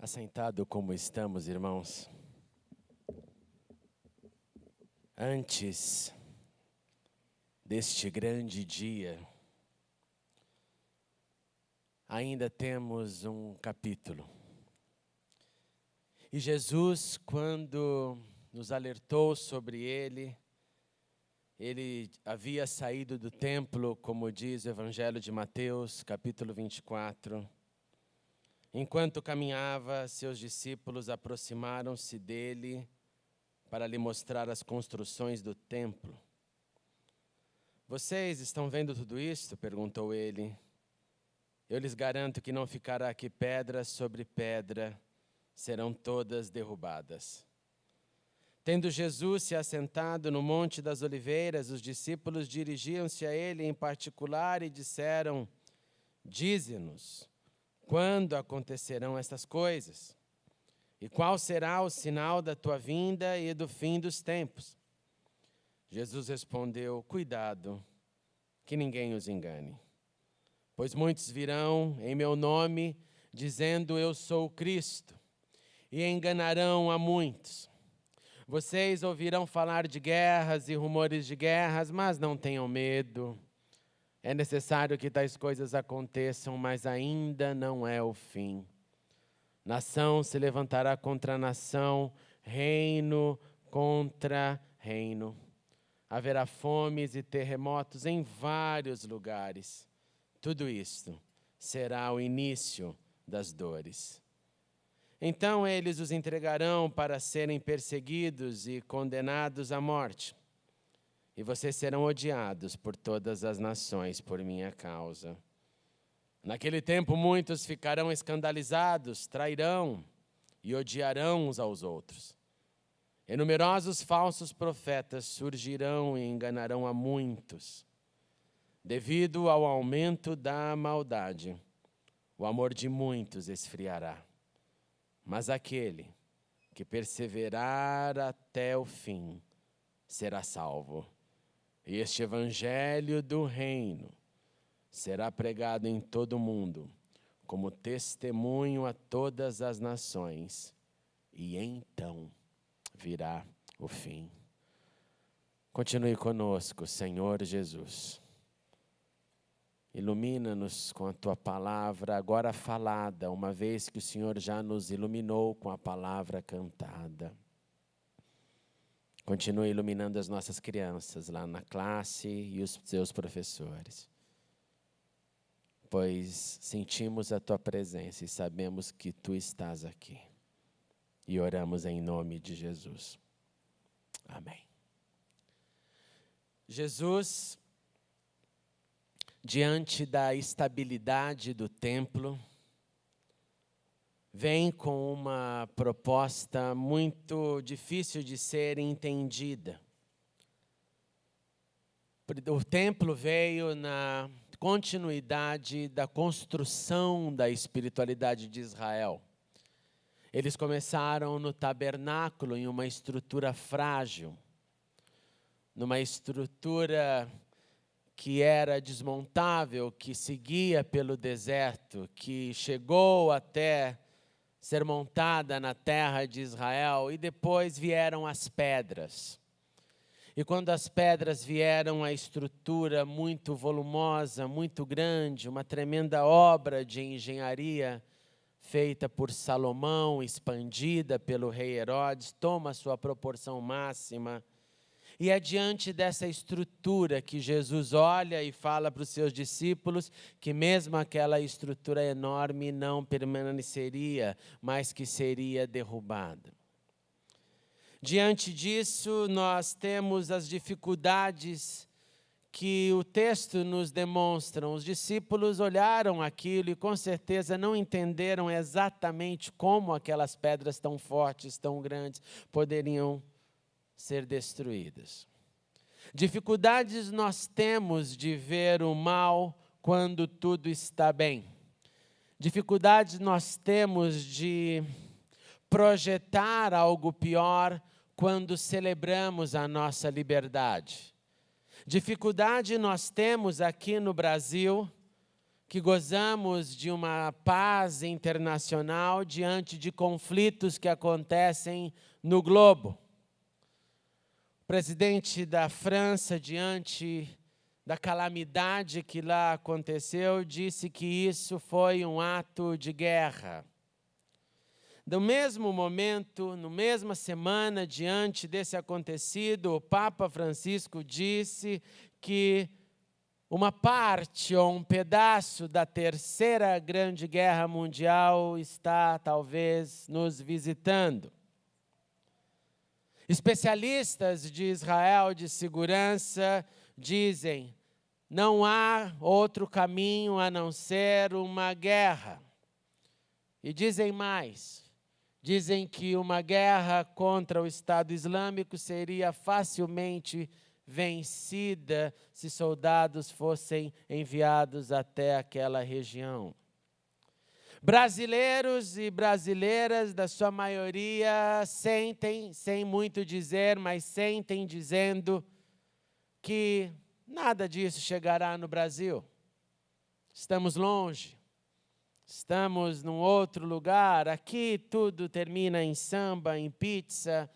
Assentado como estamos, irmãos, antes deste grande dia, ainda temos um capítulo. E Jesus, quando nos alertou sobre ele havia saído do templo, como diz o Evangelho de Mateus, capítulo 24. Enquanto caminhava, seus discípulos aproximaram-se dele para lhe mostrar as construções do templo. Vocês estão vendo tudo isto? Perguntou ele. Eu lhes garanto que não ficará aqui pedra sobre pedra, serão todas derrubadas. Tendo Jesus se assentado no Monte das Oliveiras, os discípulos dirigiam-se a ele em particular e disseram: Dize-nos, quando acontecerão estas coisas? E qual será o sinal da tua vinda e do fim dos tempos? Jesus respondeu: Cuidado, que ninguém os engane. Pois muitos virão em meu nome, dizendo eu sou o Cristo, e enganarão a muitos. Vocês ouvirão falar de guerras e rumores de guerras, mas não tenham medo. É necessário que tais coisas aconteçam, mas ainda não é o fim. Nação se levantará contra nação, reino contra reino. Haverá fomes e terremotos em vários lugares. Tudo isto será o início das dores. Então eles os entregarão para serem perseguidos e condenados à morte. E vocês serão odiados por todas as nações por minha causa. Naquele tempo muitos ficarão escandalizados, trairão e odiarão uns aos outros. E numerosos falsos profetas surgirão e enganarão a muitos. Devido ao aumento da maldade, o amor de muitos esfriará. Mas aquele que perseverar até o fim será salvo. E este evangelho do reino será pregado em todo o mundo, como testemunho a todas as nações. E então virá o fim. Continue conosco, Senhor Jesus. Ilumina-nos com a Tua palavra agora falada, uma vez que o Senhor já nos iluminou com a palavra cantada. Continue iluminando as nossas crianças lá na classe e os seus professores. Pois sentimos a Tua presença e sabemos que Tu estás aqui. E oramos em nome de Jesus. Amém. Jesus, diante da estabilidade do templo, vem com uma proposta muito difícil de ser entendida. O templo veio na continuidade da construção da espiritualidade de Israel. Eles começaram no tabernáculo, em uma estrutura frágil, numa estrutura que era desmontável, que seguia pelo deserto, que chegou até ser montada na terra de Israel, e depois vieram as pedras. E quando as pedras vieram, a estrutura muito volumosa, muito grande, uma tremenda obra de engenharia feita por Salomão, expandida pelo rei Herodes, toma sua proporção máxima. E é diante dessa estrutura que Jesus olha e fala para os seus discípulos que mesmo aquela estrutura enorme não permaneceria, mas que seria derrubada. Diante disso, nós temos as dificuldades que o texto nos demonstra. Os discípulos olharam aquilo e com certeza não entenderam exatamente como aquelas pedras tão fortes, tão grandes, poderiam ser destruídas. Dificuldades nós temos de ver o mal quando tudo está bem. Dificuldades nós temos de projetar algo pior quando celebramos a nossa liberdade. Dificuldade nós temos aqui no Brasil que gozamos de uma paz internacional diante de conflitos que acontecem no globo. O presidente da França, diante da calamidade que lá aconteceu, disse que isso foi um ato de guerra. No mesmo momento, na mesma semana, diante desse acontecido, o Papa Francisco disse que uma parte ou um pedaço da Terceira Grande Guerra Mundial está, talvez, nos visitando. Especialistas de Israel de segurança dizem: não há outro caminho a não ser uma guerra. E dizem mais. Dizem que uma guerra contra o Estado Islâmico seria facilmente vencida se soldados fossem enviados até aquela região. Brasileiros e brasileiras, da sua maioria, sentem, sem muito dizer, mas sentem dizendo que nada disso chegará no Brasil. Estamos longe. Estamos num outro lugar, aqui tudo termina em samba, em pizza,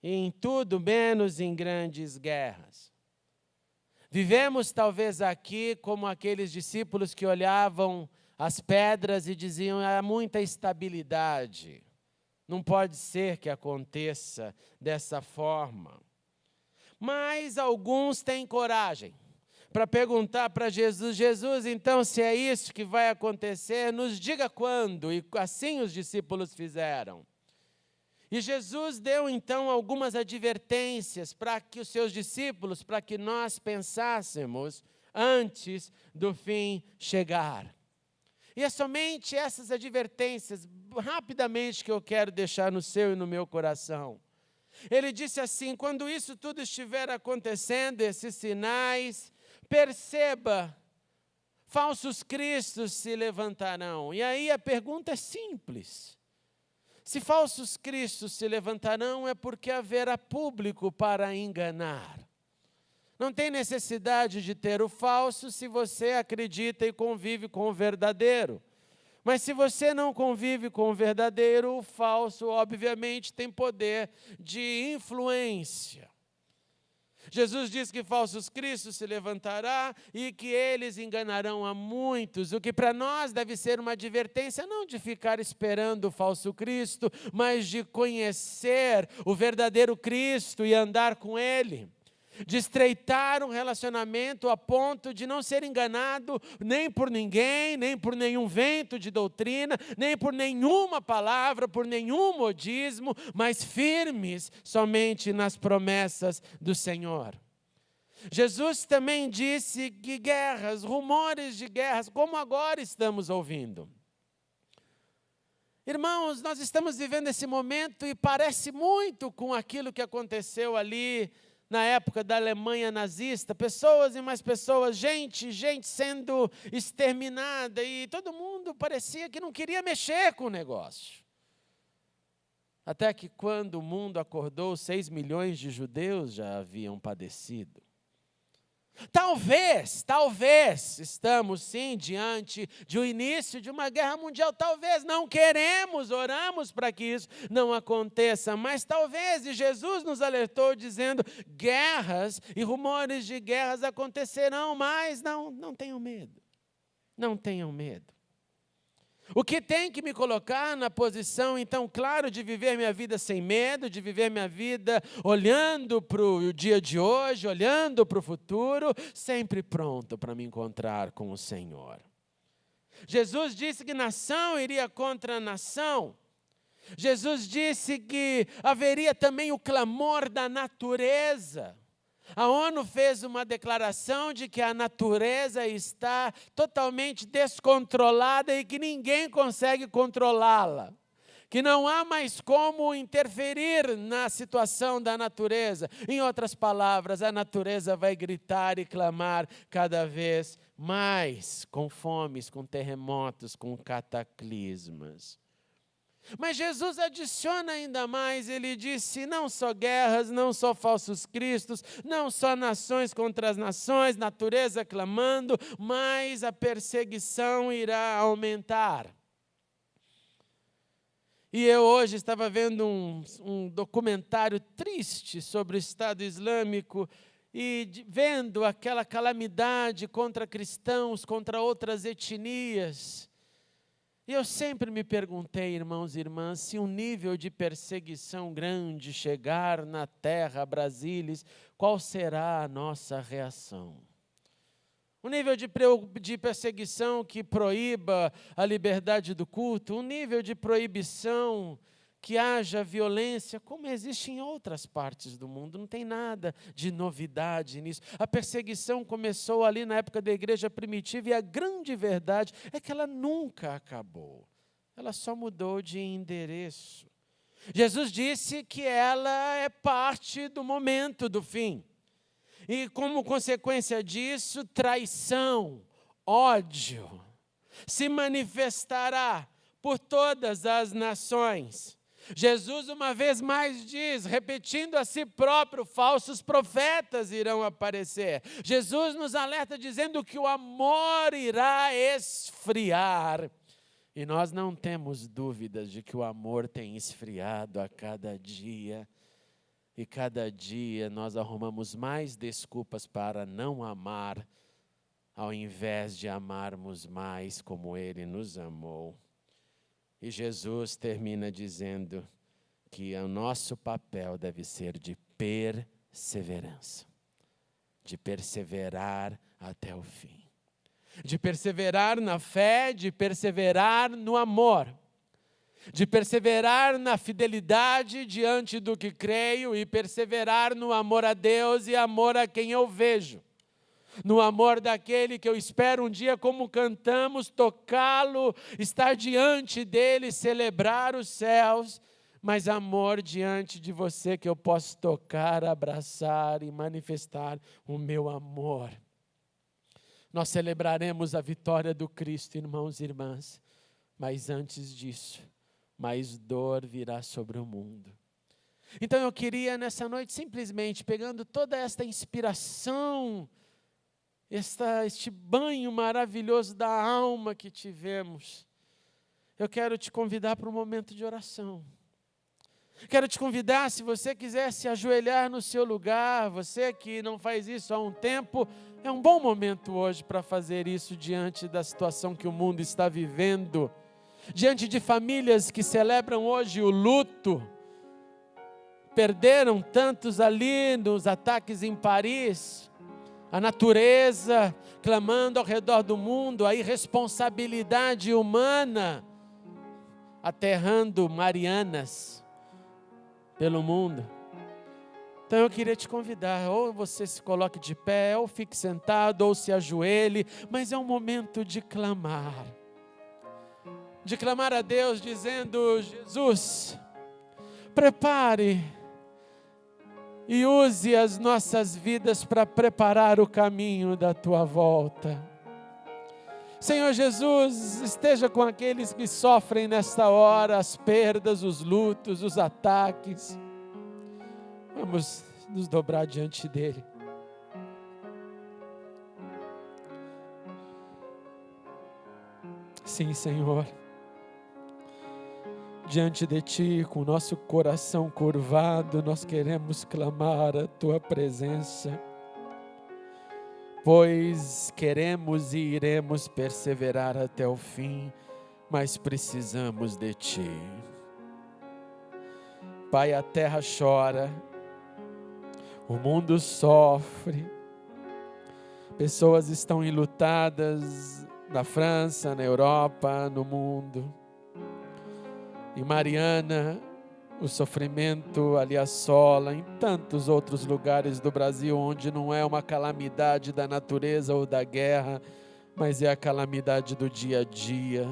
em tudo menos em grandes guerras. Vivemos talvez aqui como aqueles discípulos que olhavam as pedras e diziam: há muita estabilidade, não pode ser que aconteça dessa forma. Mas alguns têm coragem para perguntar para Jesus: Jesus, então, se é isso que vai acontecer, nos diga quando. E assim os discípulos fizeram. E Jesus deu, então, algumas advertências para que os seus discípulos, para que nós pensássemos antes do fim chegar. E é somente essas advertências, rapidamente, que eu quero deixar no seu e no meu coração. Ele disse assim: quando isso tudo estiver acontecendo, esses sinais, perceba, falsos cristos se levantarão. E aí a pergunta é simples. Se falsos cristos se levantarão, é porque haverá público para enganar. Não tem necessidade de ter o falso se você acredita e convive com o verdadeiro. Mas se você não convive com o verdadeiro, o falso, obviamente, tem poder de influência. Jesus diz que falsos cristos se levantará e que eles enganarão a muitos, o que para nós deve ser uma advertência, não de ficar esperando o falso Cristo, mas de conhecer o verdadeiro Cristo e andar com Ele. De estreitar um relacionamento a ponto de não ser enganado nem por ninguém, nem por nenhum vento de doutrina, nem por nenhuma palavra, por nenhum modismo, mas firmes somente nas promessas do Senhor. Jesus também disse que guerras, rumores de guerras, como agora estamos ouvindo. Irmãos, nós estamos vivendo esse momento e parece muito com aquilo que aconteceu ali na época da Alemanha nazista, pessoas e mais pessoas, gente sendo exterminada, e todo mundo parecia que não queria mexer com o negócio. Até que quando o mundo acordou, 6 milhões de judeus já haviam padecido. Talvez, estamos sim diante de um início de uma guerra mundial, talvez, não queremos, oramos para que isso não aconteça, mas talvez, e Jesus nos alertou dizendo, guerras e rumores de guerras acontecerão, mas não tenham medo, não tenham medo. O que tem que me colocar na posição, então, claro, de viver minha vida sem medo, de viver minha vida olhando para o dia de hoje, olhando para o futuro, sempre pronto para me encontrar com o Senhor. Jesus disse que nação iria contra nação. Jesus disse que haveria também o clamor da natureza. A ONU fez uma declaração de que a natureza está totalmente descontrolada e que ninguém consegue controlá-la. Que não há mais como interferir na situação da natureza. Em outras palavras, a natureza vai gritar e clamar cada vez mais, com fomes, com terremotos, com cataclismas. Mas Jesus adiciona ainda mais, ele disse, não só guerras, não só falsos cristos, não só nações contra as nações, natureza clamando, mas a perseguição irá aumentar. E eu hoje estava vendo um documentário triste sobre o Estado Islâmico e vendo aquela calamidade contra cristãos, contra outras etnias. E eu sempre me perguntei, irmãos e irmãs, se um nível de perseguição grande chegar na terra, Brasília, qual será a nossa reação? Um nível de perseguição que proíba a liberdade do culto, um nível de proibição que haja violência, como existe em outras partes do mundo, não tem nada de novidade nisso. A perseguição começou ali na época da igreja primitiva e a grande verdade é que ela nunca acabou. Ela só mudou de endereço. Jesus disse que ela é parte do momento do fim. E como consequência disso, traição, ódio, se manifestará por todas as nações. Jesus uma vez mais diz, repetindo a si próprio, falsos profetas irão aparecer. Jesus nos alerta dizendo que o amor irá esfriar. E nós não temos dúvidas de que o amor tem esfriado a cada dia. E cada dia nós arrumamos mais desculpas para não amar, ao invés de amarmos mais como Ele nos amou. E Jesus termina dizendo que o nosso papel deve ser de perseverança, de perseverar até o fim, de perseverar na fé, de perseverar no amor, de perseverar na fidelidade diante do que creio e perseverar no amor a Deus e amor a quem eu vejo. No amor daquele que eu espero um dia, como cantamos, tocá-lo, estar diante dele, celebrar os céus, mas amor diante de você que eu posso tocar, abraçar e manifestar o meu amor. Nós celebraremos a vitória do Cristo, irmãos e irmãs, mas antes disso, mais dor virá sobre o mundo. Então eu queria nessa noite, simplesmente pegando toda esta inspiração, este banho maravilhoso da alma que tivemos, eu quero te convidar para um momento de oração. Quero te convidar, se você quiser se ajoelhar no seu lugar, você que não faz isso há um tempo, é um bom momento hoje para fazer isso diante da situação que o mundo está vivendo, diante de famílias que celebram hoje o luto, perderam tantos ali nos ataques em Paris, a natureza clamando ao redor do mundo, a irresponsabilidade humana aterrando Marianas pelo mundo. Então eu queria te convidar, ou você se coloque de pé, ou fique sentado, ou se ajoelhe, mas é um momento de clamar a Deus dizendo, Jesus, prepare e use as nossas vidas para preparar o caminho da Tua volta. Senhor Jesus, esteja com aqueles que sofrem nesta hora as perdas, os lutos, os ataques. Vamos nos dobrar diante dEle. Sim, Senhor. Diante de Ti, com o nosso coração curvado, nós queremos clamar a Tua presença, pois queremos e iremos perseverar até o fim, mas precisamos de Ti. Pai, a terra chora, o mundo sofre, pessoas estão enlutadas na França, na Europa, no mundo. Em Mariana, o sofrimento ali assola, em tantos outros lugares do Brasil, onde não é uma calamidade da natureza ou da guerra, mas é a calamidade do dia a dia,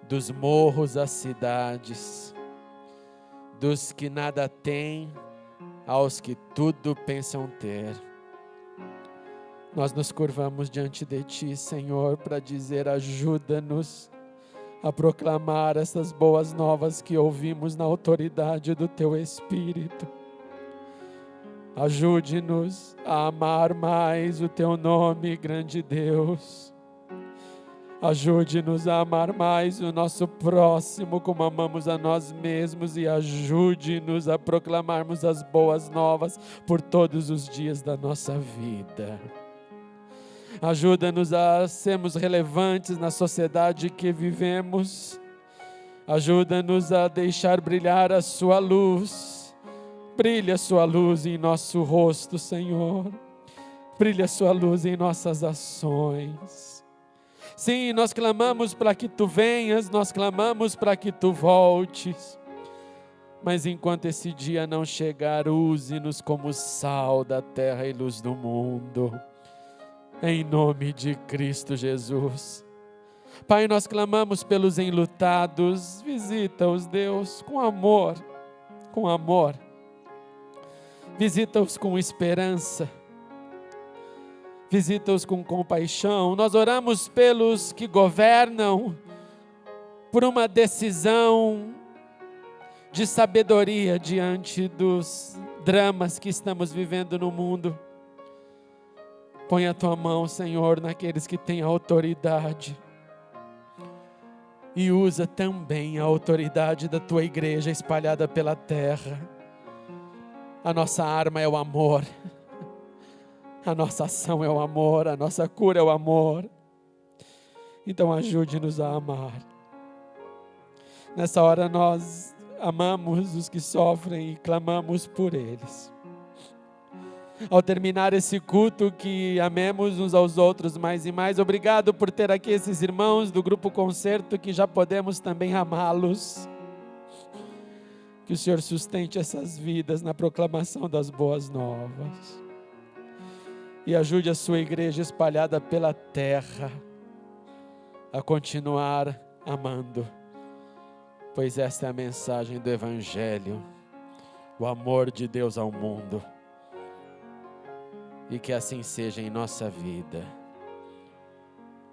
dos morros às cidades, dos que nada têm, aos que tudo pensam ter. Nós nos curvamos diante de Ti, Senhor, para dizer, ajuda-nos a proclamar essas boas novas que ouvimos na autoridade do Teu Espírito. Ajude-nos a amar mais o Teu nome, grande Deus. Ajude-nos a amar mais o nosso próximo como amamos a nós mesmos e ajude-nos a proclamarmos as boas novas por todos os dias da nossa vida. Ajuda-nos a sermos relevantes na sociedade que vivemos. Ajuda-nos a deixar brilhar a Sua luz. Brilha a Sua luz em nosso rosto, Senhor. Brilha a Sua luz em nossas ações. Sim, nós clamamos para que Tu venhas, nós clamamos para que Tu voltes. Mas enquanto esse dia não chegar, use-nos como sal da terra e luz do mundo. Em nome de Cristo Jesus. Pai, nós clamamos pelos enlutados. Visita-os, Deus, com amor, com amor. Visita-os com esperança. Visita-os com compaixão. Nós oramos pelos que governam, por uma decisão de sabedoria diante dos dramas que estamos vivendo no mundo. Põe a Tua mão, Senhor, naqueles que têm autoridade. E usa também a autoridade da Tua igreja espalhada pela terra. A nossa arma é o amor. A nossa ação é o amor. A nossa cura é o amor. Então ajude-nos a amar. Nessa hora nós amamos os que sofrem e clamamos por eles. Ao terminar esse culto, que amemos uns aos outros mais e mais. Obrigado por ter aqui esses irmãos do Grupo Concerto, que já podemos também amá-los. Que o Senhor sustente essas vidas na proclamação das boas novas. E ajude a sua igreja espalhada pela terra a continuar amando. Pois esta é a mensagem do Evangelho, o amor de Deus ao mundo. E que assim seja em nossa vida.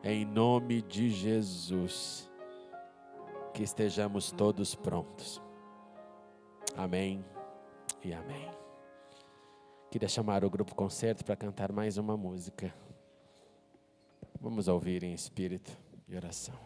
Em nome de Jesus. Que estejamos todos prontos. Amém e amém. Queria chamar o Grupo Concerto para cantar mais uma música. Vamos ouvir em espírito e oração.